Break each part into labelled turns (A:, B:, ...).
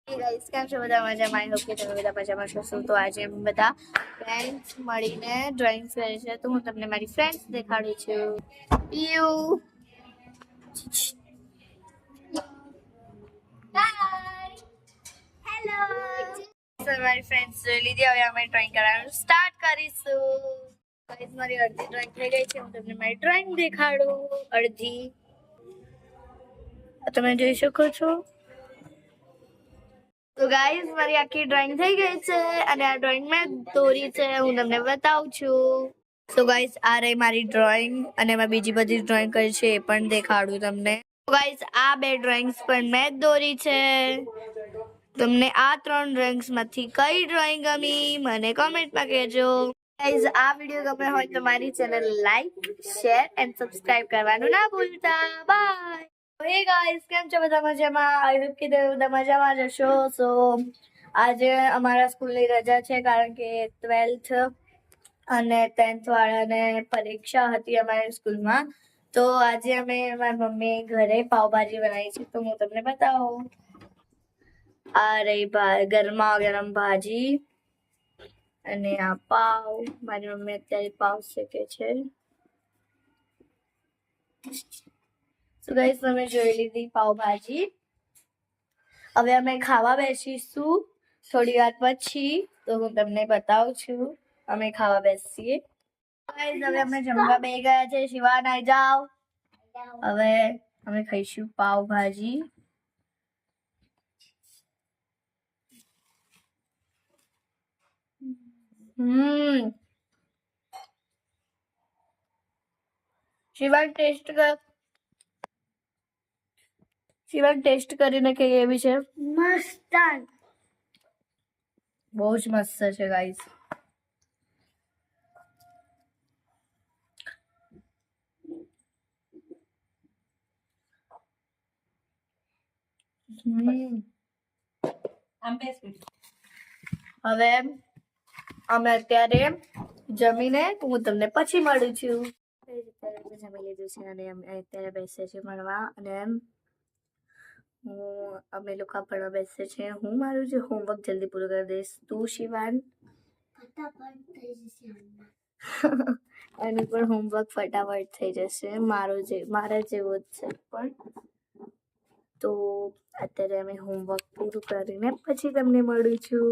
A: Hey guys, કેમ છો બધા મજામાં? આઈ હોપ કે તમે બધા મજામાં છો. તો આજે અમે બધા ફ્રેન્ડ્સ મળીને ડ્રોઈંગ કરે છે. તો હું તમને મારી ફ્રેન્ડ્સ દેખાડું છું. You hi hello. મારી ફ્રેન્ડ્સ જોઈ લીધી. હવે અમે ડ્રોઈંગ કરવાનું સ્ટાર્ટ કરીશું. ગાઈસ મારી અડધી ડ્રોઈંગ થઈ ગઈ છે. હું તમને મારી ડ્રોઈંગ દેખાડું. અડધી તમે જોઈ શકો છો. તો ગાઈસ મારી આખી ડ્રોઈંગ થઈ ગઈ છે અને આ ડ્રોઈંગ મેં દોરી છે. હું તમને બતાવું છું. તો ગાઈસ આ રહી મારી ડ્રોઈંગ અને મેં બીજી બધી ડ્રોઈંગ કરી છે એ પણ દેખાડું તમને. તો ગાઈસ આ બે ડ્રોઈંગ્સ પણ મેં જ દોરી છે. તમને આ 3 ડ્રોઈંગ્સ માંથી કઈ ડ્રોઈંગ ગમી મને કોમેન્ટમાં કહેજો. ગાઈસ આ વિડિયો ગમે હોય તો મારી channel like share and subscribe કરવાનું ના ભૂલતા. બાય. હે ગાઈસ કેમ છો બધા મજામાં? આઈ હોપ કે તમે બધા મજામાં જ હશો. સો આજે અમારા સ્કૂલની રજા છે કારણ કે 12th અને 10th વાળાને પરીક્ષા હતી અમારી સ્કૂલમાં. તો આજે અમે મારી મમ્મી ઘરે પાવભાજી બનાવી છે. તો હું તમને બતાવું. આ રહી ગરમા ગરમ ભાજી અને આ પાવ. મારી મમ્મી અત્યારે પાવ શેકે છે. તો ગાઈસ તમે જોઈ લીધી પાવભાજી. હવે અમે ખાવા બેસીશું થોડી વાર પછી. તો હું તમને બતાવું છું અમે ખાવા બેસીએ. ગાઈસ હવે અમે જમવા બેસી ગયા છે. શિવાન આઈ જાઓ. હવે અમે ખાઈશું પાવભાજી. શિવાન ટેસ્ટ કરીને કે કેવી છે? મસ્ત. બહુ જ મસ્ત છે ગાઈસ. હવે અમે અત્યારે જમીને હું તમને પછી મળું છું. જમી લીધું છે અને અમે અત્યારે બેસે છે મળવા અને અમે લોકો ભણવા બેસે છે. હું મારું જે હોમવર્ક જલ્દી પૂરું કરી દઈશ. તું શિવાન એનું પણ હોમવર્ક ફટાફટ થઈ જશે. મારા જેવો જ છે પણ. તો અત્યારે અમે હોમવર્ક પૂરું કરીને પછી તમને મળું છું.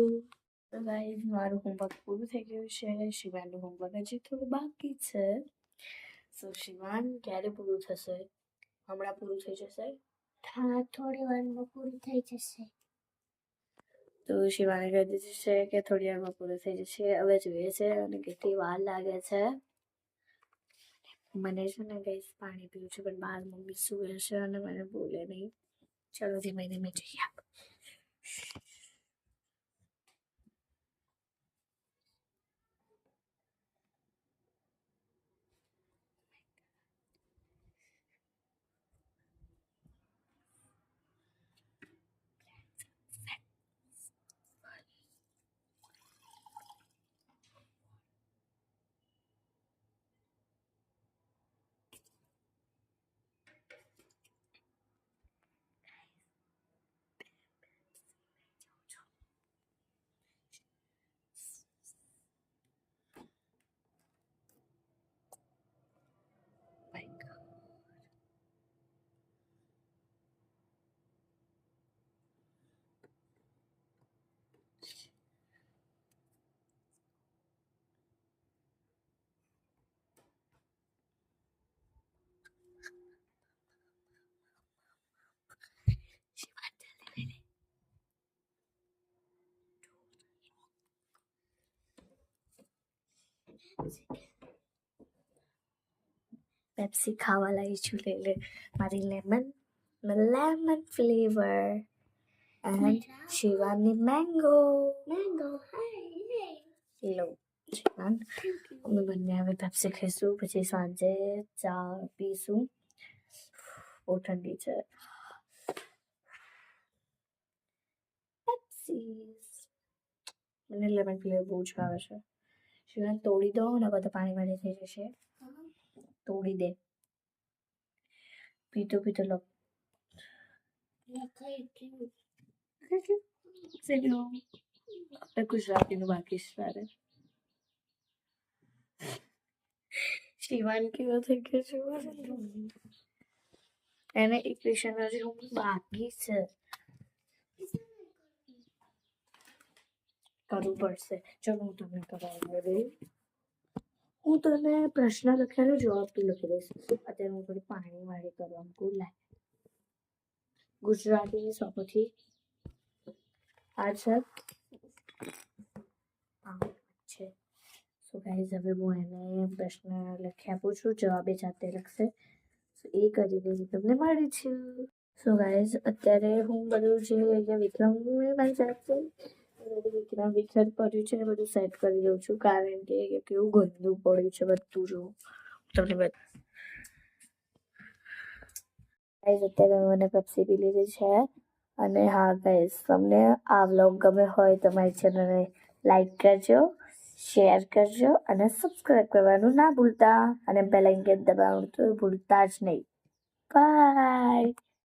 A: તો ગાઈસ મારું હોમવર્ક પૂરું થઈ ગયું છે. શિવાનનું હોમવર્ક હજી થોડું બાકી છે. સો શિવાન ક્યારે પૂરું થશે? હમણાં પૂરું થઈ જશે? હા થોડી વારમાં પૂરું થઈ જશે. તો શિવાને કહી દીધું છે કે થોડી વારમાં પૂરું થઈ જશે. હવે જોઈએ છે અને કેટલી વાર લાગે છે. મને છે ને ગાઈસ પાણી પીવું છે પણ બહાર મમ્મી સુવે છે અને મને બોલે નહીં. ચલો ધીમે ધીમે જઈએ. પેપ્સી ખાવા લાવી છું. લે મારી lemon flavour and Shivani mango. લો શિવાન અમે બંને હવે પેપ્સી ખાઈશું પછી સાંજે ચા પીશું. બહુ ઠંડી છે. પેપ્સી મને લેમન ફ્લેવર બહુ જ ભાવે છે. શિવાન તોડી દો ને બધું પાણી વાળી થઈ જશે. તોડી દે. પીતો પીતો લો. આપણે ગુજરાતીનું બાકી છે તારે. શિવાન કેવો થઈ ગયો છે એને ઇક્વેશન હજી હું બાકી છે કરવું પડશે. ચલો હું તમને કરાવી દઉં. હું તને પ્રશ્ન લખેલો જવાબ તું લખી દઈશ. અત્યારે હું થોડી પાણી વાળી કરવા મૂકું. લાય ગુજરાતીની સૌથી આ છે છે. સો ગાઈઝ હવે હું એને પ્રશ્ન લખી આપું છું, જવાબ એ જાતે લખશે. એ કરીને તમને મળી છું. સો ગાઈઝ અત્યારે હું બધું જે અહીંયા વિક્રમ મારી જાતે વિક્રમ વિખર પડ્યું છે ને બધું સેટ કરી દઉં છું, કારણ કે કેવું ગંદુ પડ્યું છે બધું. જો તમને ગાઈઝ અત્યારે મને પેપ્સી પી લીધી છે. અને હા ગાઈઝ, તમને આ વ્લોગ ગમે હોય તો મારી ચેનલને લાઈક કરજો, શેર કરજો અને સબસ્ક્રાઈબ કરવાનું ના ભૂલતા, અને બેલ આઇકન દબાવવાનું તો ભૂલતા જ નહીં. બાય.